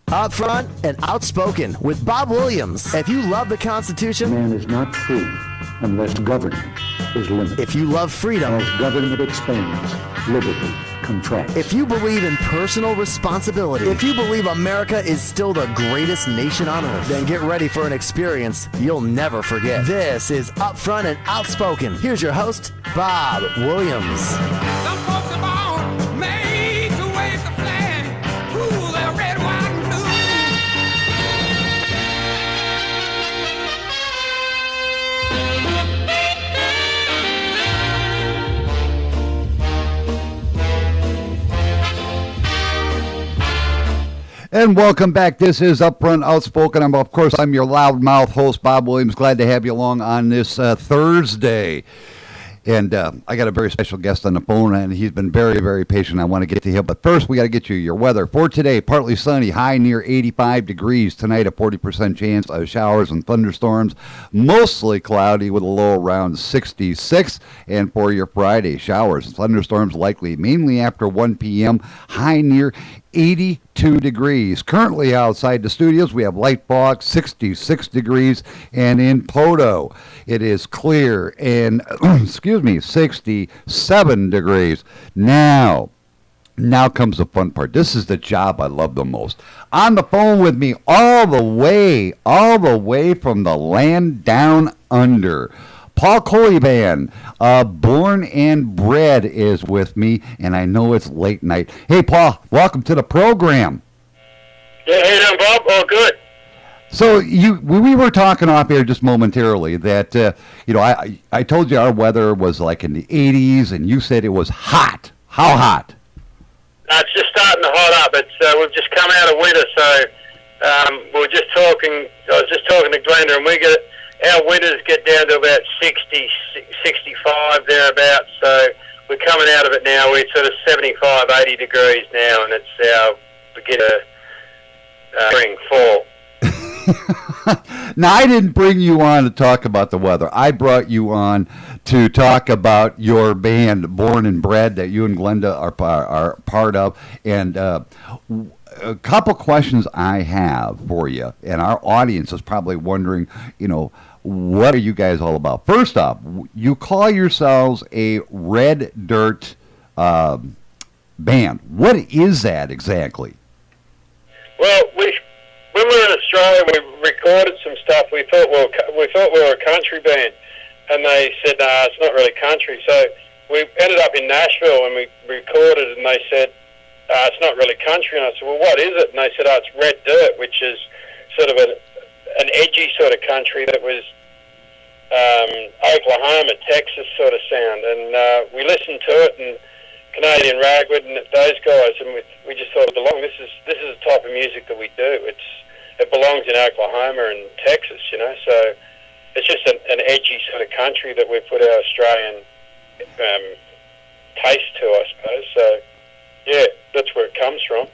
Upfront and Outspoken with Bob Williams. If you love the Constitution, man is not free unless government is limited. If you love freedom, as government expands, liberty contracts. If you believe in personal responsibility, if you believe America is still the greatest nation on earth, then get ready for an experience you'll never forget. This is Upfront and Outspoken. Here's your host, Bob Williams. Some folks are born made to wave the flag, rule their red, white, and blue. And welcome back. This is Upfront Outspoken. I'm your loudmouth host, Bob Williams. Glad to have you along on this Thursday. And I got a very special guest on the phone, and he's been very, very patient. I want to get to him. But first, we got to get you your weather. For today, partly sunny, high near 85 degrees. Tonight, a 40% chance of showers and thunderstorms. Mostly cloudy with a low around 66. And for your Friday, showers and thunderstorms likely mainly after 1 p.m. High near 82 degrees. Currently outside the studios, we have light fog, 66 degrees, and in Poto, it is clear and, 67 degrees. Now comes the fun part. This is the job I love the most. On the phone with me all the way from the land down under, Paul Coliban, Born and Bred, is with me, and I know it's late night. Hey, Paul, welcome to the program. Yeah, how you doing, Bob? Oh, good. So we were talking off here just momentarily that, I told you our weather was like in the 80s, and you said it was hot. How hot? It's just starting to hot up. We've just come out of winter, so I was just talking to Glenda, and our winters get down to about 60, 65 thereabouts, so we're coming out of it now. We're sort of 75, 80 degrees now, and it's our beginner spring, fall. Now, I didn't bring you on to talk about the weather. I brought you on to talk about your band, Born and Bred, that you and Glenda are part of, and a couple questions I have for you, and our audience is probably wondering, what are you guys all about? First off, you call yourselves a Red Dirt band. What is that exactly? Well, when we were in Australia, we recorded some stuff. We thought we were a country band, and they said, "Nah, it's not really country." So we ended up in Nashville, and we recorded, and they said, "It's not really country." And I said, "Well, what is it?" And they said, "Oh, it's Red Dirt," which is sort of an edgy sort of country that was Oklahoma, Texas sort of sound. And we listened to it, and Canadian Ragwood and those guys, and we just thought it belonged. This is the type of music that we do. It belongs in Oklahoma and Texas, so it's just an edgy sort of country that we put our Australian taste to, I suppose. So, yeah, that's where it comes from.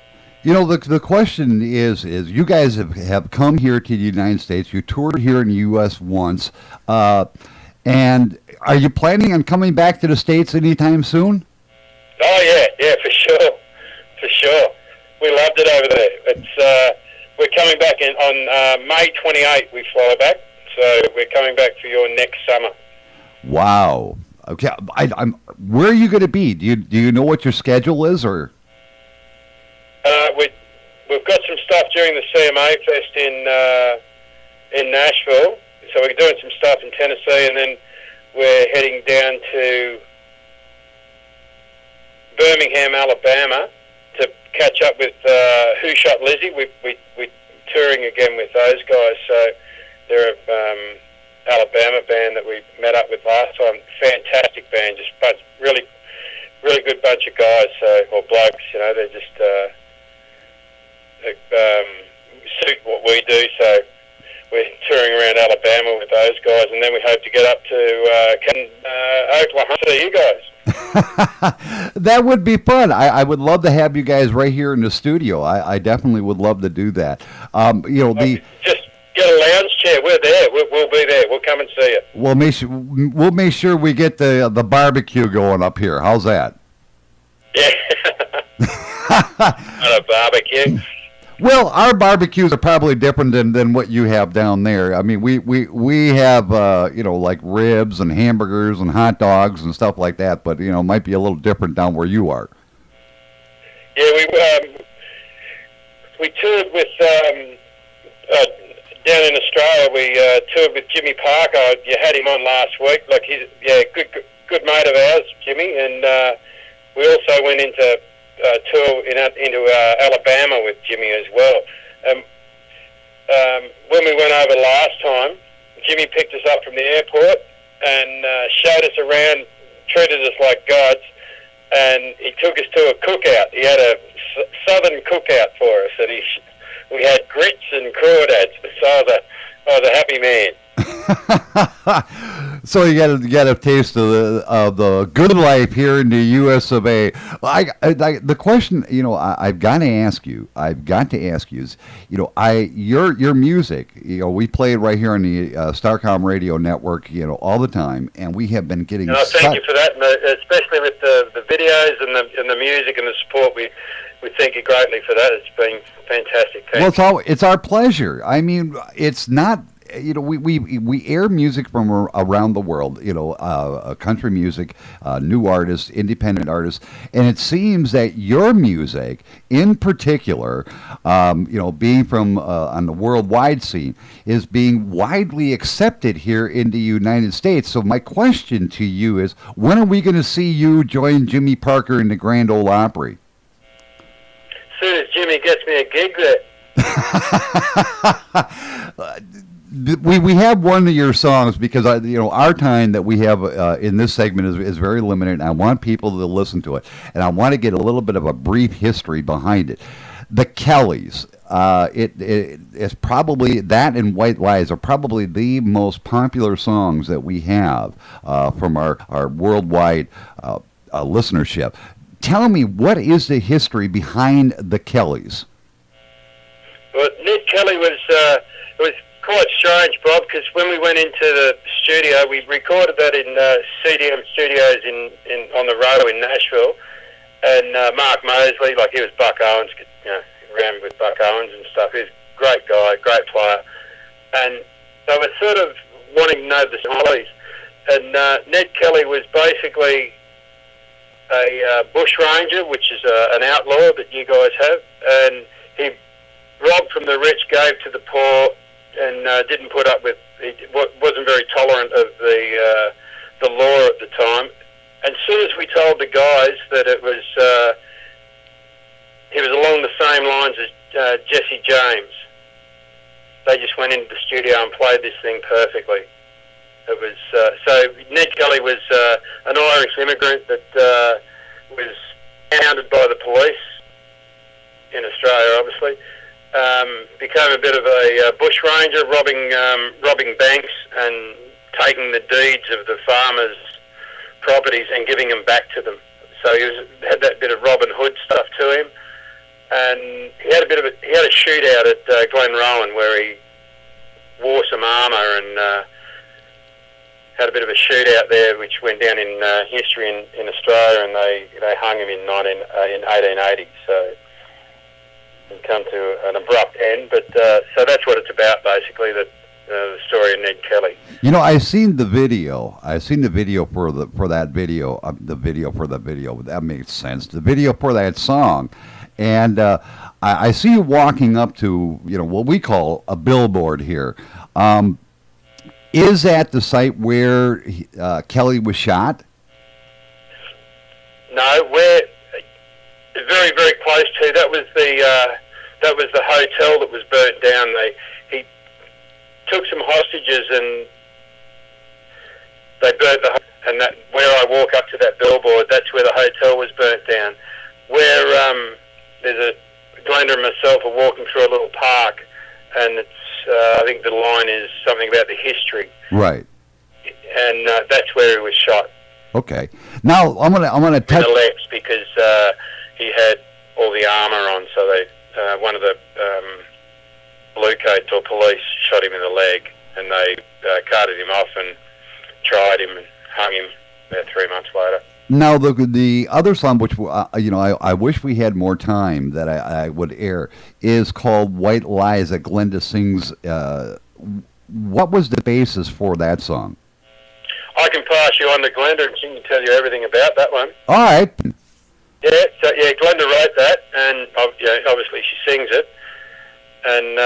The question is you guys have come here to the United States. You toured here in the U.S. once, and are you planning on coming back to the States anytime soon? Oh, yeah, for sure. We loved it over there. We're coming back on May 28th. We fly back, so we're coming back for your next summer. Wow. Okay, where are you going to be? Do you know what your schedule is, or? We've got some stuff during the CMA Fest in Nashville, so we're doing some stuff in Tennessee, and then we're heading down to Birmingham, Alabama, to catch up with Who Shot Lizzie. We're touring again with those guys, so they're an Alabama band that we met up with last time. Fantastic band, just really good bunch of guys, or blokes. They're just suit what we do. So we're touring around Alabama with those guys, and then we hope to get up to Oklahoma to see you guys. That would be fun. I would love to have you guys right here in the studio. I definitely would love to do that. Just get a lounge chair. We're there. We'll be there. We'll come and see you. We'll make sure we get the barbecue going up here. How's that? Yeah. Not a barbecue. Well, our barbecues are probably different than what you have down there. I mean, we have like ribs and hamburgers and hot dogs and stuff like that, but it might be a little different down where you are. Yeah, we toured with down in Australia. We toured with Jimmy Parker. You had him on last week. Like he's good mate of ours, Jimmy, and we also went into tour into Alabama with Jimmy as well. When we went over last time, Jimmy picked us up from the airport and showed us around, treated us like gods, and he took us to a cookout. He had a southern cookout for us, and we had grits and crawdads. So I was a happy man. So you got a taste of the good life here in the U.S. of A. The question I've got to ask you is your music. We play it right here on the Starcom Radio Network all the time, and we have been getting. Thank you for that, and especially with the videos and the music and the support. We thank you greatly for that. It's been fantastic. Well, it's our pleasure. I mean, it's not. We air music from around the world, country music, new artists, independent artists, and it seems that your music, in particular, being from on the worldwide scene, is being widely accepted here in the United States. So my question to you is, when are we going to see you join Jimmy Parker in the Grand Ole Opry? As soon as Jimmy gets me a gig there. We have one of your songs because our time that we have in this segment is very limited, and I want people to listen to it, and I want to get a little bit of a brief history behind it. The Kellys, it's probably that and White Lies are probably the most popular songs that we have from our worldwide listenership. Tell me, what is the history behind the Kellys? Well, Ned Kelly was quite strange, Bob, because when we went into the studio, we recorded that in CDM Studios on the road in Nashville, and Mark Mosley, he was Buck Owens, ran with Buck Owens and stuff. He was a great guy, great player, and they were sort of wanting to know the Kellys, and Ned Kelly was basically a bushranger, which is an outlaw that you guys have, and he robbed from the rich, gave to the poor, and didn't put up with. He wasn't very tolerant of the law at the time. And as soon as we told the guys that it was, he was along the same lines as Jesse James, they just went into the studio and played this thing perfectly. It was so Ned Kelly was an Irish immigrant that was hounded by the police in Australia, obviously. Became a bit of a bushranger, robbing banks and taking the deeds of the farmers' properties and giving them back to them. So he had that bit of Robin Hood stuff to him, and he had a shootout at Glenrowan where he wore some armour and had a bit of a shootout there, which went down in history in Australia, and they hung him in 1880. So and come to an abrupt end, but so that's what it's about, basically. The story of Ned Kelly. I've seen the video. For that video. The video for the video. That makes sense. The video for that song, and I see you walking up to what we call a billboard here. Is that the site where Kelly was shot? No, we're very, very close to. That was the hotel that was burnt down. He took some hostages and they burnt and that where I walk up to that billboard, that's where the hotel was burnt down. Where there's Glenda and myself are walking through a little park, and it's I think the line is something about the history. Right. And that's where he was shot. Okay. Now I'm gonna touch in the legs because he had all the armour on. So they one of the blue coats or police shot him in the leg, and they carted him off and tried him and hung him about 3 months later. Now the other song, which I wish we had more time that I would air, is called "White Lies" that Glenda sings. What was the basis for that song? I can pass you on to Glenda, and she can tell you everything about that one. All right. Yeah, Glenda wrote that, and obviously she sings it. And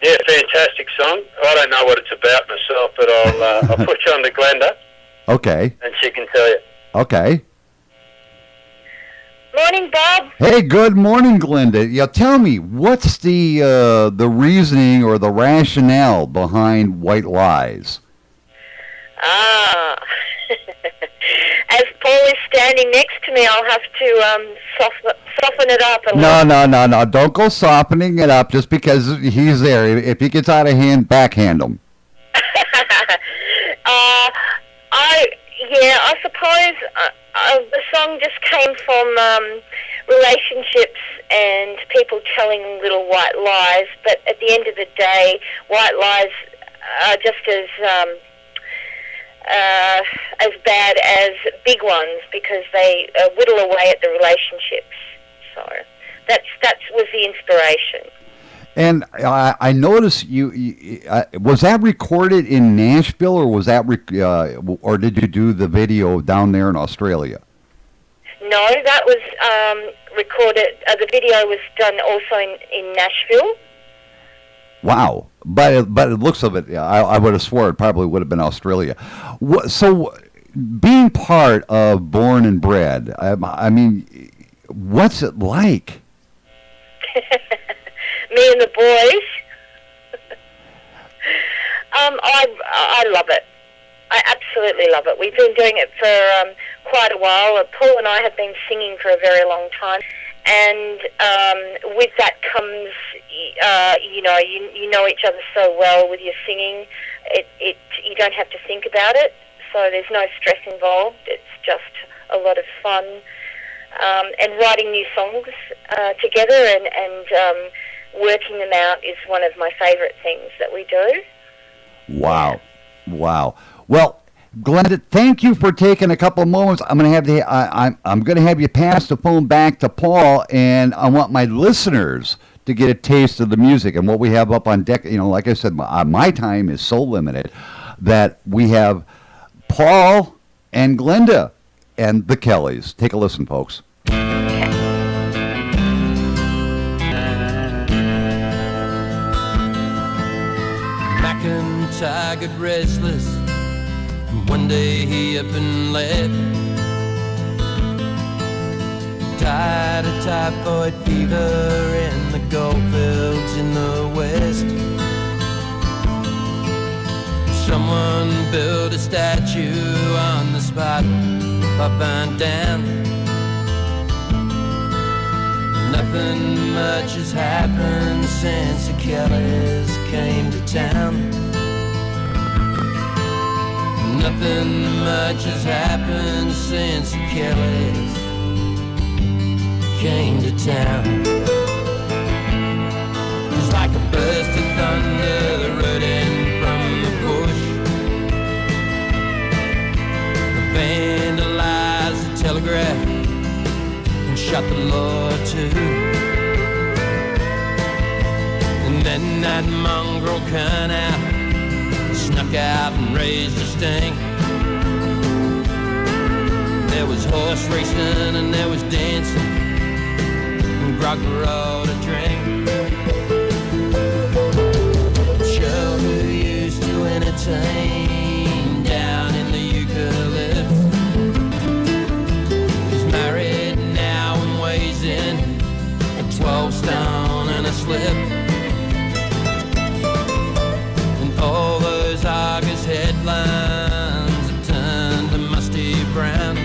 fantastic song. I don't know what it's about myself, but I'll put you on to Glenda. Okay. And she can tell you. Okay. Morning, Bob. Hey, good morning, Glenda. Yeah, tell me, what's the reasoning or the rationale behind White Lies? As Paul is standing next to me, I'll have to soften it up a little. No. Don't go softening it up just because he's there. If he gets out of hand, backhand him. I suppose the song just came from relationships and people telling little white lies, but at the end of the day, white lies are just as bad as big ones because they whittle away at the relationships. So that was the inspiration. And I noticed you was that recorded in Nashville, or was that or did you do the video down there in Australia? No, that was recorded. The video was done also in Nashville. Wow, but it looks of it. I would have swore it probably would have been Australia. So, being part of Born and Bred, I mean, what's it like? Me and the boys. I love it. I absolutely love it. We've been doing it for quite a while. Paul and I have been singing for a very long time, and with that comes, you know each other so well with your singing. You don't have to think about it, so there's no stress involved. It's just a lot of fun, and writing new songs together and working them out is one of my favourite things that we do. Wow. Well, Glenda, thank you for taking a couple of moments. I'm going to have you pass the phone back to Paul, and I want my listeners to get a taste of the music and what we have up on deck. Like I said, my time is so limited that we have Paul and Glenda and the Kellys. Take a listen, folks. McIntyre got restless, and one day he up and left. Died of typhoid fever in the goldfields in the west. Someone built a statue on the spot up and down. Nothing much has happened since the Kellys came to town. Nothing much has happened since the Kellys came to town. It's like a burst of thunder running from the bush. Vandalized the telegraph and shot the Lord too. And then that mongrel cut out, snuck out and raised a stink. There was horse racing and there was dancing, and Grog brought a drink. Joe, who used to entertain down in the eucalyptus, is married now and weighs in at 12 stone and a slip. And all those August headlines have turned to musty brown.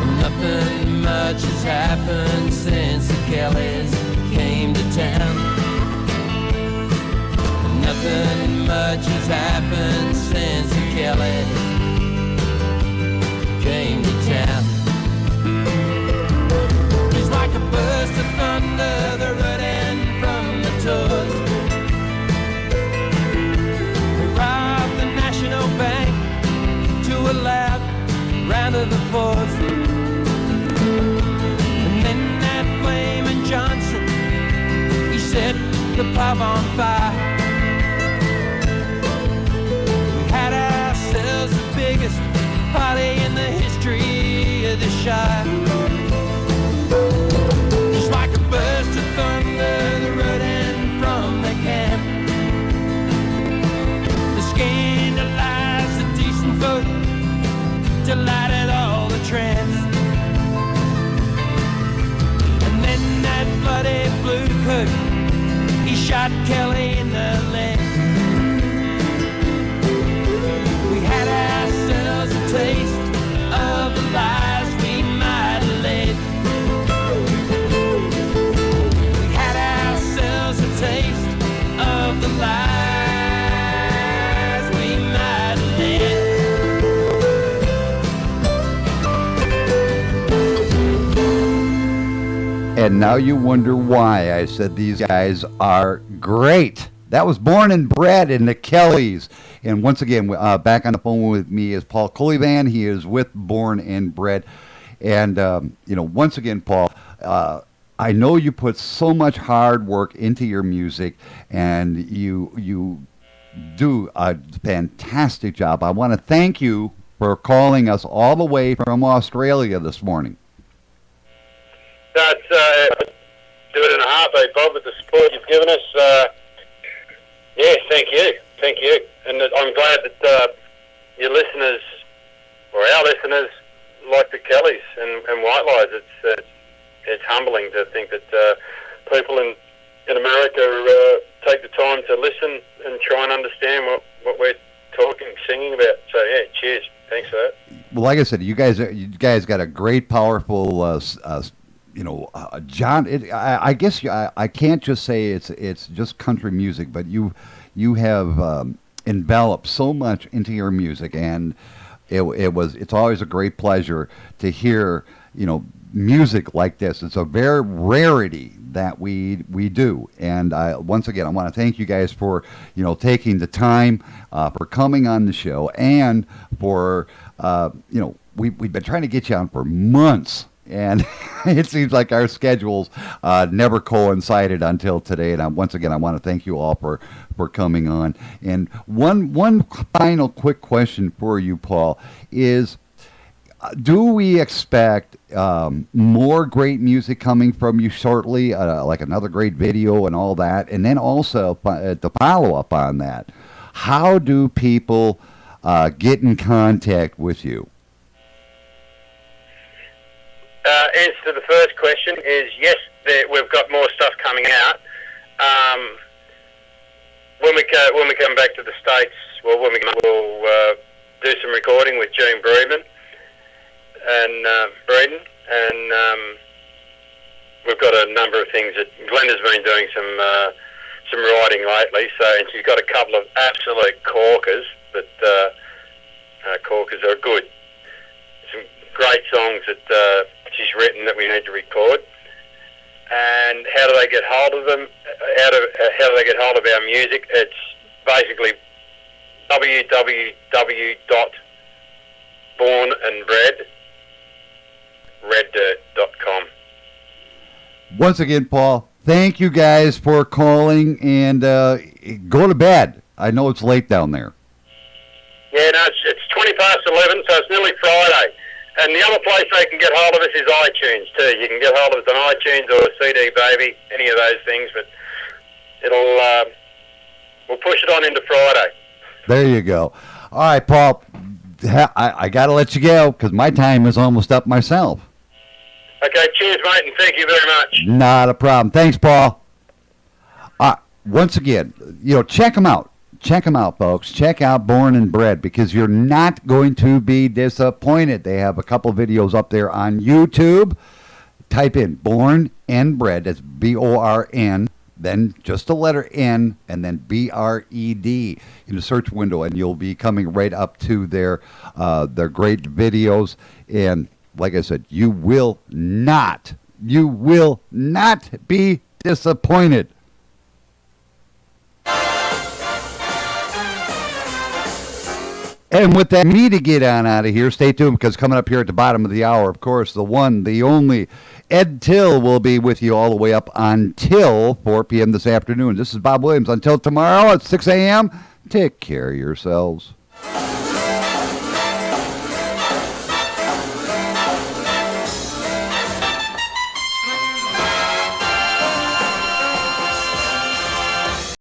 And nothing much has happened since the Kellys came to town. And nothing much has happened since the Kellys came to town. It's like a burst of thunder, the red end from the toes. Bank to a loud set the pub on fire. We had ourselves the biggest party in the history of the Shire. Just like a burst of thunder, the road in from the camp. The scandalized the decent folk, delighted all the tramps. And then that bloody blue coat, he shot Kelly in the leg. We had ourselves a taste of the lies we might have led. We had ourselves a taste of the lies we might have led. And now you wonder why I said these guys are great. That was Born and Bred in the Kellys. And once again, back on the phone with me is Paul Coulivan. He is with Born and Bred. And, once again, Paul, I know you put so much hard work into your music, and you do a fantastic job. I want to thank you for calling us all the way from Australia this morning. That's do it in a heartbeat, Bob, with the support you've given us. Thank you. And I'm glad that your listeners, or our listeners, like the Kellys and White Lies. It's humbling to think that people in America take the time to listen and try and understand what we're singing about. So cheers. Thanks for that. Well, like I said, you guys got a great, powerful. John, I guess I can't just say it's just country music, but you have enveloped so much into your music, and it's always a great pleasure to hear music like this. It's a very rarity that we do, and once again I want to thank you guys for taking the time for coming on the show, and for we've been trying to get you on for months. And it seems like our schedules never coincided until today. And once again, I want to thank you all for coming on. And one final quick question for you, Paul, is do we expect more great music coming from you shortly, like another great video and all that? And then also, to follow up on that, how do people get in contact with you? Answer to the first question is yes, we've got more stuff coming out. When we come back to the States, we'll do some recording with Gene Breeden, and we've got a number of things that Glenda's been doing some writing lately. So, and she's got a couple of absolute corkers, but corkers are good. Some great songs that she's written that we need to record. And how do they get hold of them? How do they get hold of our music? It's basically www.bornandbred.com. Once again, Paul, thank you guys for calling, and go to bed. I know it's late down there. Yeah, no, it's 20 past 11, so it's nearly Friday. And the other place they can get hold of us is iTunes too. You can get hold of us on iTunes or CD Baby, any of those things. But we'll push it on into Friday. There you go. All right, Paul. I got to let you go because my time is almost up myself. Okay, cheers, mate, and thank you very much. Not a problem. Thanks, Paul. Once again, check them out. Check them out, folks. Check out Born and Bred, because you're not going to be disappointed. They have a couple videos up there on YouTube. Type in Born and Bred. That's BORN, then just the letter N, and then BRED in the search window, and you'll be coming right up to their great videos. And like I said, you will not be disappointed. And with that, me to get on out of here, stay tuned, because coming up here at the bottom of the hour, of course, the one, the only, Ed Till will be with you all the way up until 4 p.m. this afternoon. This is Bob Williams. Until tomorrow at 6 a.m., take care of yourselves.